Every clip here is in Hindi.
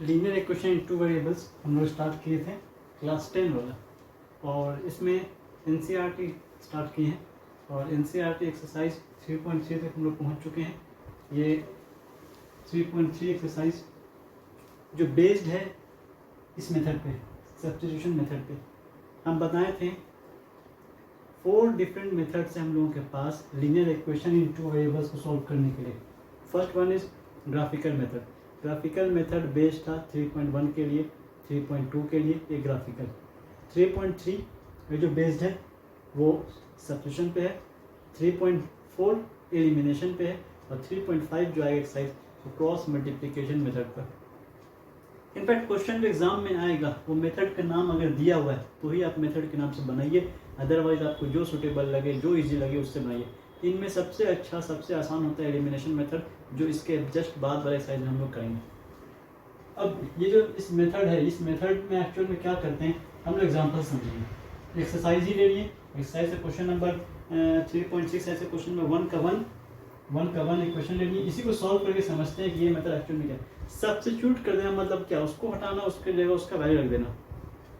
Linear equation in two variables हम लोग स्टार्ट किए थे क्लास 10 वाला, और इसमें एनसीईआरटी स्टार्ट किए हैं और एनसीईआरटी एक्सरसाइज 3.3 तक हम लोग पहुंच चुके हैं। ये 3.3 एक्सरसाइज जो बेस्ड है इस मेथड पे, सब्स्टिट्यूशन मेथड पे। हम बताए थे 4 डिफरेंट मेथड्स हैं हम लोगों के पास linear equation in two variables को सॉल्व करने के लिए। First one is graphical method. Graphical method based था 3.1 के लिए, 3.2 के लिए ये ग्राफिकल। 3.3 ये जो बेस्ड है वो सब्स्टिट्यूशन पे है, 3.4 एलिमिनेशन पे है और 3.5 जो आएगा एक्सरसाइज वो क्रॉस मल्टीप्लिकेशन मेथड पर। इनफैक्ट क्वेश्चन जो एग्जाम में आएगा वो मेथड का नाम अगर दिया हुआ है तो ही आप मेथड के नाम से बनाइए, अदरवाइज आपको जो सुटेबल लगे, जो इजी लगे उससे बनाइए। इनमें सबसे अच्छा, सबसे आसान होता है एलिमिनेशन मेथड, जो इसके जस्ट बाद वाले एक्सरसाइज में हम लोग करेंगे। अब ये जो इस मेथड है, इस मेथड में एक्चुअल में क्या करते हैं हम लोग एग्जाम्पल समझेंगे। एक्सरसाइज ही ले लिए, एक्सरसाइज से क्वेश्चन नंबर 3.6 ऐसे क्वेश्चन नंबर 1 का 1 इक्वेशन ले लिए, इसी को सॉल्व करके समझते हैं कि ये मेथड एक्चुअल में क्या है। सब्स्टिट्यूट कर देना मतलब क्या, उसको हटाना, उसके जगह उसका वैल्यू रख देना,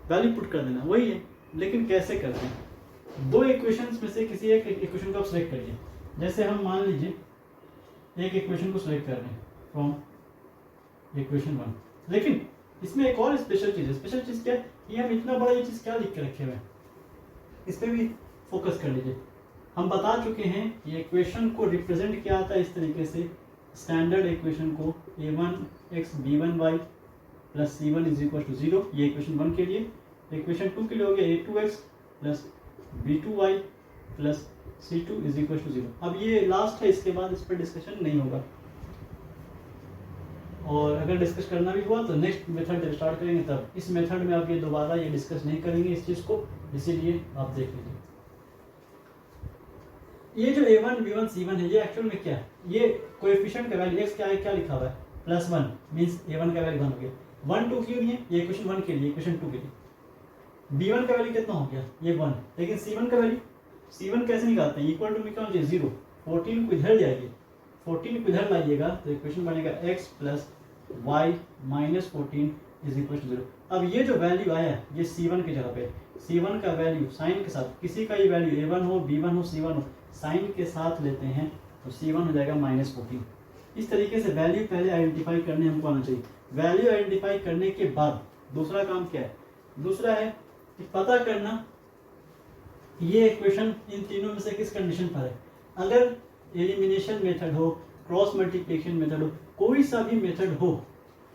वैल्यू पुट कर देना, वही है। लेकिन कैसे करते हैं, 2 इक्वेशंस में से किसी एक इक्वेशन को आप सेलेक्ट करिए। जैसे हम मान लीजिए एक इक्वेशन को सेलेक्ट कर रहे हैं फ्रॉम इक्वेशन 1, लेकिन इसमें एक और स्पेशल चीज़ है। स्पेशल चीज़ क्या है, ये हम इतना बड़ा ये चीज़ क्या लिख के रखे हुए हैं, इस पर भी फोकस कर लीजिए। हम बता चुके हैं ये इक्वेशन को रिप्रेजेंट किया था इस तरीके से, स्टैंडर्ड इक्वेशन को a1x b1y plus c1 is equal to 0, ये इक्वेशन 1 के लिए। इक्वेशन 2 के लिए हो गया a2x plus b2y plus c2 is equal to 0। अब ये लास्ट है, इसके बाद इस पर डिस्कशन नहीं होगा, और अगर डिस्कस करना भी हुआ तो नेक्स्ट मेथड जब स्टार्ट करेंगे तब। इस मेथड में आप ये दोबारा ये डिस्कस नहीं करेंगे इस चीज़ को, इसीलिए आप देख लीजिए। ये जो a1 b1 c1 है ये एक्चुअल में क्या है, ये कोएफिशिएंट का वैल्यू x क्या है, क्या लिखा हुआ है +1 मींस a1 का वैल्यू 1 हो गया। 1 2 क्यों नहीं है, ये इक्वेशन 1 के लिए, इक्वेशन 2 के लिए। b1 का वैल्यू कितना हो गया, ये 1, लेकिन c1 का वैल्यू, c1 कैसे निकालते हैं, इक्वल टू में क्या हो जाए 0, 14 को इधर जाइए, 14 को इधर लाइएगा तो इक्वेशन बनेगा x plus y minus 14 is equal to 0। अब ये जो वैल्यू आया ये c1 की जगह पे, c1 का वैल्यू साइन के साथ, किसी का ये वैल्यू a1 हो, b1 हो, c1 हो, साइन के साथ लेते हैं तो c1 हो जाएगा -14। इस तरीके से वैल्यू पहले आइडेंटिफाई करने हमको आना चाहिए। वैल्यू आइडेंटिफाई करने के बाद दूसरा काम क्या है, दूसरा है कि पता करना ये इक्वेशन इन तीनों में से किस कंडीशन पर है। अगर एलिमिनेशन मेथड हो, क्रॉस मल्टीप्लिकेशन मेथड हो, कोई सा भी मेथड हो,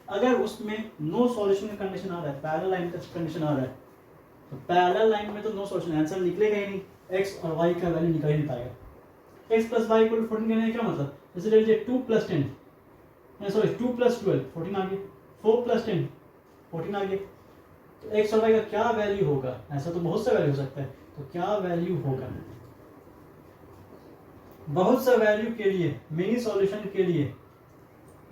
अगर उसमें नो सॉल्यूशन का कंडीशन आ रहा है, पैरेलल लाइन का कंडीशन आ रहा है, तो पैरेलल लाइन में तो नो सॉल्यूशन, आंसर निकलेगा ही नहीं, x और y का वैल्यू निकल ही नहीं पाएगा। x प्लस वाई इक्वल 14 कहने का क्या मतलब, जैसे ले लीजिए 2 प्लस 10, सॉरी 2 प्लस 12 14 आ गया, 4 प्लस 10 14 आ गया, तो x और y का क्या वैल्यू होगा, ऐसा तो बहुत सा वैल्यू हो सकता है, तो क्या वैल्यू होगा, बहुत सा वैल्यू के लिए, मिनी सॉल्यूशन के लिए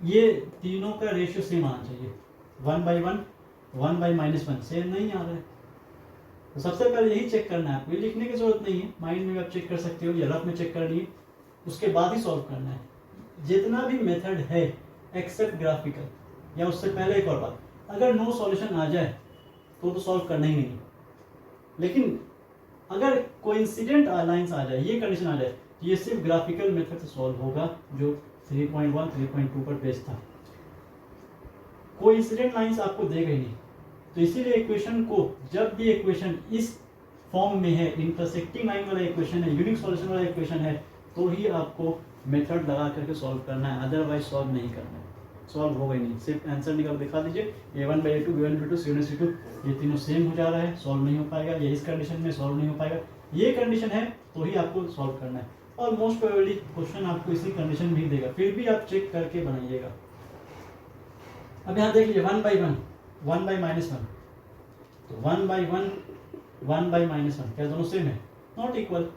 ये तीनों का रेशियो सेम आना चाहिए, 1/1 1/-1 सेम नहीं आ रहा है। तो सबसे पहले यही चेक करना है आपको, ये लिखने की जरूरत नहीं है, माइंड में आप चेक कर सकते हो या रफ में चेक कर लिए, उसके बाद ही सॉल्व करना है। जितना भी मेथड है एक्सेप्ट ग्राफिकल, या उससे पहले एक और बात, अगर नो सॉल्यूशन आ जाए तो सॉल्व करना ही नहीं है, लेकिन अगर कोइंसिडेंट लाइंस आ जाए, ये कंडीशन आ जाए, तो ये सिर्फ ग्राफिकल मेथड से सॉल्व होगा जो 3.1 3.2 पर बेस्ड था। कोइंसिडेंट लाइंस आपको देगा ही नहीं, तो इसीलिए इक्वेशन को, जब भी इक्वेशन इस फॉर्म में है, इंटरसेक्टिंग लाइन वाला इक्वेशन है, यूनिक सॉल्यूशन वाला इक्वेशन है, तो ही आपको मेथड लगा करके सॉल्व करना है, अदरवाइज सॉल्व नहीं करना है, सॉल्व होगा ही नहीं। सिर्फ आंसर निकाल दिखा दीजिए, a1/a2 b1/b2 c1/c2 ये तीनों सेम हो जा रहा है, सॉल्व नहीं हो पाएगा, ये इस कंडीशन में सॉल्व नहीं हो पाएगा, ये कंडीशन है तो ही आपको सॉल्व करना है, और मोस्ट प्रोबेबली क्वेश्चन आपको इसी कंडीशन में ही देगा, फिर भी आप चेक करके बनाइएगा। अब यहाँ देख लीजिए 1/1 1/-1, तो 1/1 1/-1 क्या दोनों सेम है, नॉट इक्वल।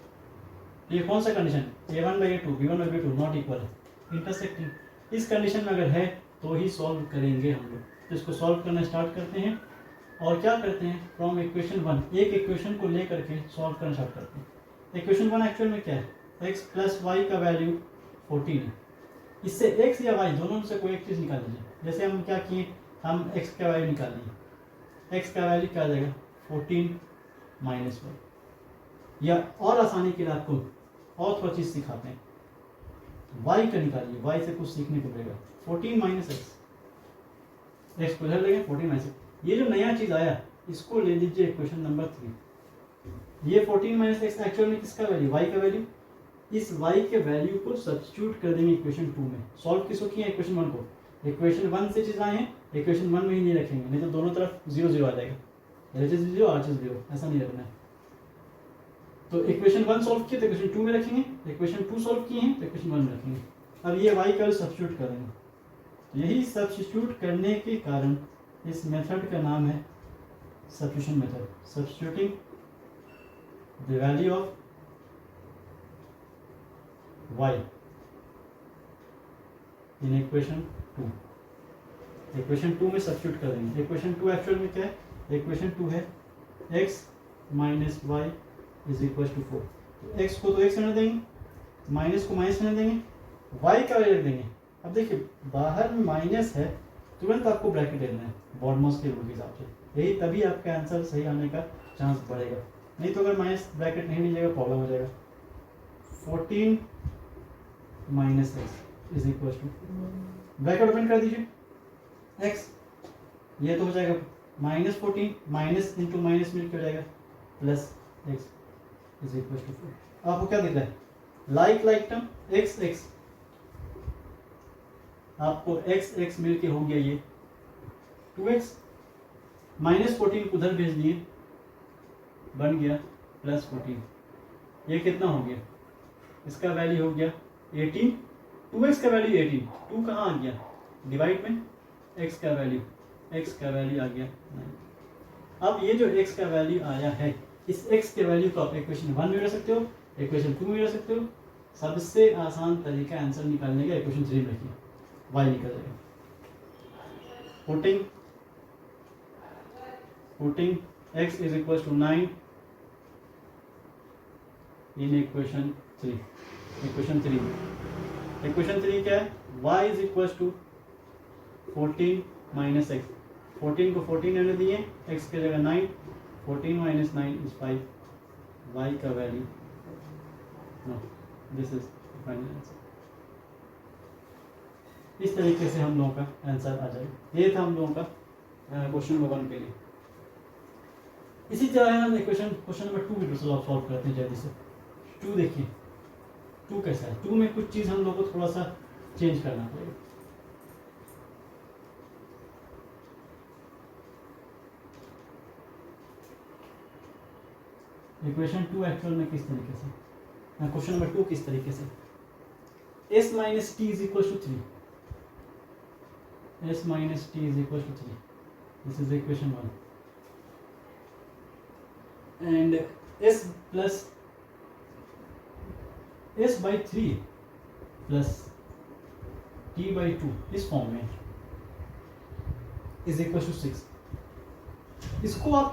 ये कौन सा condition, a1/a2 b1/b2 not equal है, इंटरसेक्टिंग। इस कंडीशन में अगर है तो ही सॉल्व करेंगे हम लोग। तो इसको सॉल्व करना स्टार्ट करते हैं, और क्या करते हैं, फ्रॉम इक्वेशन 1 एक इक्वेशन को ले करके सॉल्व करना स्टार्ट करते हैं। इक्वेशन 1 एक्चुअल में क्या है, x प्लस वाई का वैल्यू 14 है, इससे x या y दोनों में से कोई एक चीज़ निकाल लीजिए। जैसे हम क्या किए, हम x का वैल्यू निकालेंगे। x का वैल्यू क्या आ जाएगा 14 माइनस 1। या और आसानी के लिए आपको और थोड़ा चीज़ सिखाते हैं, y का निकालिए, y से कुछ सीखने को मिलेगा। 14 माइनस एक्स को इधर लेंगे 14 माइनस। ये जो नया चीज़ आया इसको ले लीजिए इक्वेशन नंबर 3। ये 14 माइनस एक्स एक्चुअल में किसका वैल्यू, y का वैल्यू। इस y के वैल्यू को सब्स्टिट्यूट कर देंगे इक्वेशन 2 में। सॉल्व किसको किया इक्वेशन 1 को, इक्वेशन 1 से चीज़ आए हैं इक्वेशन 1 में ही नहीं रखेंगे, नहीं तो दोनों तरफ 0 0 आ जाएगा। LHS 0 RHS 0 ऐसा नहीं रखना है। तो इक्वेशन 1 सॉल्व किए तो इक्वेशन 2 में रखेंगे, इक्वेशन 2 सॉल्व किए हैं तो इक्वेशन 1 में रखेंगे। अब ये y का सब्स्टिट्यूट करेंगे। यही सब्स्टिट्यूट करने के कारण इस मेथड का नाम है substitution method. Substituting the value of y in equation 2। Equation 2 में सब्स्टिट्यूट कर देंगे। इक्वेशन 2 एक्चुअल में क्या है, इक्वेशन 2 है x minus Y is equal to 4। तो x को तो x रहने देंगे, माइनस को माइनस रहने देंगे, y का वैल्यू रख देंगे। अब देखिए बाहर में माइनस है, तुरंत आपको ब्रैकेट लेना है बॉडमॉस के रूल के हिसाब से, यही तभी आपका आंसर सही आने का चांस बढ़ेगा। नहीं तो अगर माइनस ब्रैकेट नहीं लीजिएगा प्रॉब्लम हो जाएगा। 14 minus X is equal to, bracket open कर दीजिए, x ये तो हो जाएगा माइनस 14 माइनस इंटू माइनस मिल के हो जाएगा plus X is equal to 4। आपको क्या दिख रहा है, लाइक टर्म एक्स एक्स, आपको एक्स एक्स मिल के हो गया ये 2x, माइनस 14 उधर भेज दिए बन गया प्लस 14। ये कितना हो गया, इसका वैल्यू हो गया 18, 2x का वैल्यू 18, 2 कहाँ आ गया डिवाइड में, x का वैल्यू आ गया 9। अब ये जो x का वैल्यू आया है, इस x के वैल्यू को आप इक्वेशन 1 में रख सकते हो, इक्वेशन 2 में रख सकते हो। सबसे आसान तरीका आंसर निकालने का इक्वेशन 3 में रखिए, y निकल जाएगा। Putting x is equal to 9 in equation 3। Equation 3 क्या है, y is equal to 14 minus x, 14 को 14 रहने दिए, x की जगह 9, 14 माइनस 9 इज 5, y का value no, this is final answer. इस तरीके से हम लोगों का आंसर आ जाएगा। ये था हम लोगों का क्वेश्चन नंबर 1 के लिए। इसी तरह हम क्वेश्चन नंबर 2 भी सॉल्व करते हैं जल्दी से। 2 देखिए 2 कैसा है, 2 में कुछ चीज़ हम लोग को थोड़ा सा चेंज करना पड़ेगा। इक्वेशन 2 एक्चुअल में किस तरीके से, क्वेश्चन नंबर 2 किस तरीके से, s minus t is equal to 3, s minus t is equal to 3, this is equation 1 and s plus s by 3 plus t by 2 इस फॉर्म में इज इक्वल टू 6। इसको आप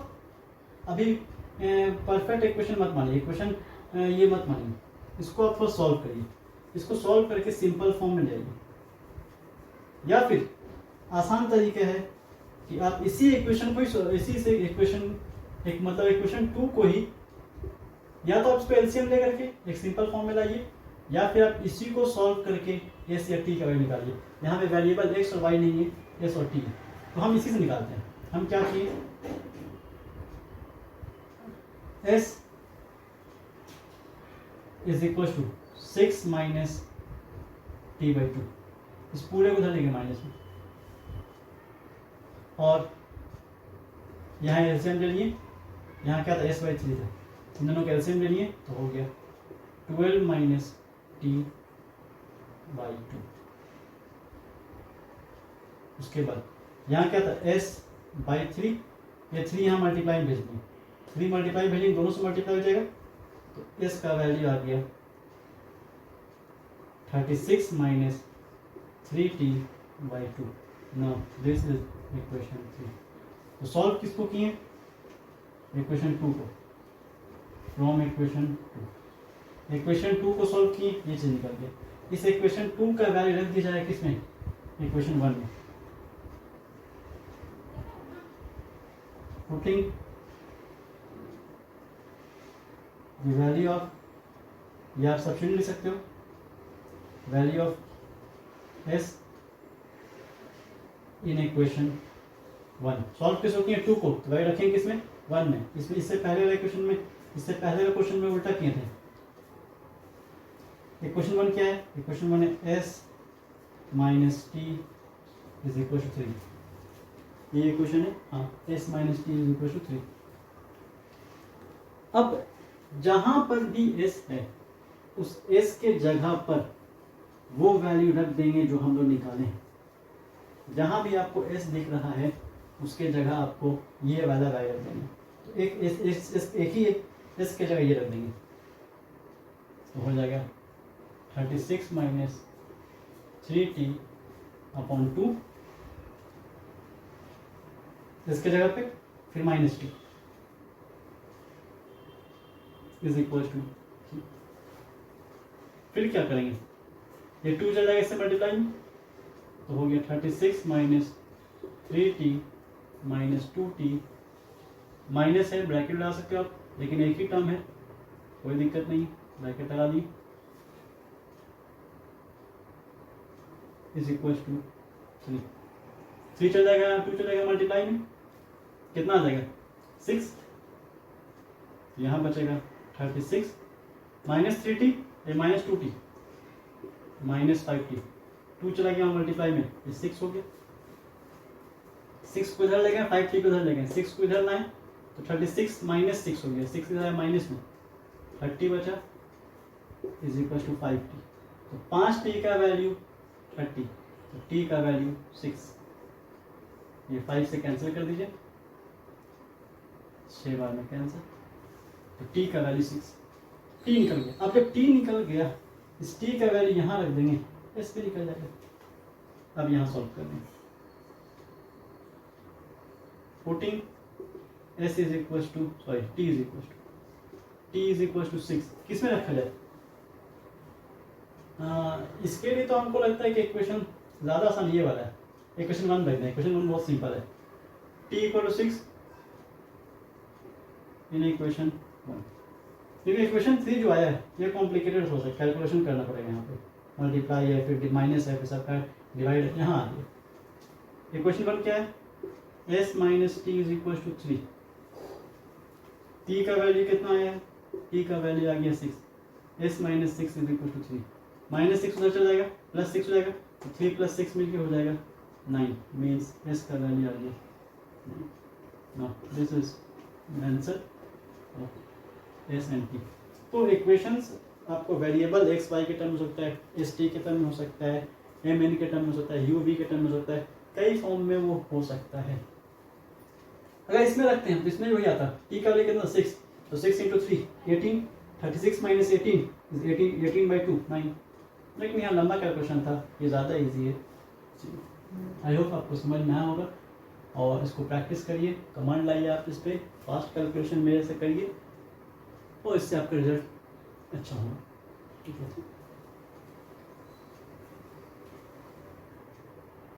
अभी परफेक्ट इक्वेशन मत मानिए, इक्वेशन ये मत मानिए, इसको आप थोड़ा सॉल्व करिए। इसको सॉल्व करके सिंपल फॉर्म में जाइए, या फिर आसान तरीका है कि आप इसी इक्वेशन को ही, इसी से इक्वेशन एक मतलब इक्वेशन 2 को ही या तो आप इसको एलसीएम लेकर के एक सिंपल फॉर्म में लाइए, या फिर आप इसी को सॉल्व करके एस या टी का वैल्यू निकालिए। यहाँ पे वेरिएबल एक्स और वाई नहीं है, एस और टी है, तो हम इसी से निकालते हैं। हम क्या किए, s is equal to 6 minus t by 2, इस पूरे को उधर लेंगे माइनस में, और यहाँ एलसीएम ले लिए, यहाँ क्या था s बाई 3 था, इन दोनों का एलसीएम ले लिए तो हो गया 12 माइनस टी बाई 2। उसके बाद यहाँ क्या था s बाई 3, ये 3 यहाँ मल्टीप्लाई भेज दिए, 3 मल्टीप्लाई भेजेंगे, दोनों से मल्टीप्लाई हो जाएगा, तो s का वैल्यू आ गया 36 minus 3t by 2। Now this is equation 3। तो सॉल्व किसको किए, इक्वेशन 2 को, फ्रॉम इक्वेशन 2, इक्वेशन 2 को सॉल्व किए, ये चीज निकल गया। इस इक्वेशन 2 का वैल्यू रख दिया जाएगा किसमें, इक्वेशन 1 में। पुटिंग द वैल्यू ऑफ, या आप सब्स्टिट्यूट लिख सकते हो, value of S in equation 1। Solve किस होती है 2 को, तो वही रखेंगे किसमें 1 में। इसमें इससे पहले वाले क्वेश्चन में, इससे पहले वाले क्वेश्चन में उल्टा किए थे। इक्वेशन 1 क्या है, इक्वेशन 1 है s minus t is equal to 3। ये इक्वेशन है, हाँ, s minus t is equal to 3। अब जहां पर भी एस है उस एस के जगह पर वो वैल्यू रख देंगे जो हम लोग निकाले हैं। जहां भी आपको एस दिख रहा है उसके जगह आपको ये वाला वैल्यू रख देंगे। तो एक ही एस के जगह ये रख देंगे, तो हो जाएगा 36 माइनस 3t अपॉन 2, इसके जगह पे फिर minus t is equal to. फिर क्या करेंगे, ये 2 चल जाएगा इससे मल्टीप्लाई में, तो हो गया 36 minus 3t minus 2t। Minus है, ब्रैकेट लगा सकते हो आप, लेकिन एक ही टर्म है, कोई दिक्कत नहीं, ब्रैकेट लगा दी, इज इक्वल टू 3। 3 चल जाएगा, 2 चल जाएगा मल्टीप्लाई में, कितना आ जाएगा 6। यहाँ बचेगा 36 minus 3t minus 2t minus 5t। 2 चला गया मल्टीप्लाई में, ये 6 हो गया। 6 को इधर ले गए, 5t को इधर ले गए, 6 को इधर लाए तो 36 माइनस 6 हो गया, 6 इधर माइनस में, 30 बचा इज इक्वल टू 5t। तो 5t का वैल्यू 30, तो t का वैल्यू 6। ये 5 से कैंसिल कर दीजिए, 6 बार में कैंसिल, तो t का वैल्यू 6। t निकल गया। अब जब t निकल गया, इस t का वैल्यू यहाँ रख देंगे, एस पे निकल जाएगा। अब यहाँ सॉल्व कर देंगे, putting s is equal to, sorry t is equal to 6 किस में रखा जाए। इसके लिए तो हमको लगता है कि इक्वेशन ज़्यादा आसान ये वाला है, इक्वेशन 1 रख दें। इक्वेशन 1 बहुत सिंपल है, t equal to 6 in equation 1। क्योंकि इक्वेशन 3 जो आया है ये कॉम्प्लिकेटेड हो सकता है, कैलकुलेशन करना पड़ेगा। यहाँ पे मल्टीप्लाई है, फिर माइनस है, फिर सबका डिवाइड है। यहाँ आ गया इक्वेशन 1 क्या है, s minus t is equal to 3। t का वैल्यू कितना आया, t का वैल्यू आ गया 6, s minus 6 is equal to 3। Minus 6 उधर चला जाएगा, प्लस 6 हो जाएगा, तो 3 प्लस 6 मिलकर हो जाएगा 9, मीन्स s का वैल्यू आ गया 9। Now this is answer of s and t। तो इक्वेशंस आपको वेरिएबल एक्स वाई के टर्म में हो सकता है, एस टी के टर्म में हो सकता है, एम एन के टर्म में हो सकता है, यू वी के टर्म में हो सकता है, कई फॉर्म में वो हो सकता है। अगर इसमें रखते हैं तो इसमें वही आता है, टी का वैल्यू कितना 6, तो 6 इंटू 3 18, 36 माइनस 18 18 बाई 2 9। लेकिन यहाँ लंबा कैलकुलेशन था, ये ज़्यादा ईजी है। आई होप आपको समझ में आया होगा, और इसको प्रैक्टिस करिए, कमांड लाइए आप इस पर, फास्ट कैलकुलेशन मेरे से करिए, और इससे आपका रिजल्ट अच्छा होगा। ठीक है।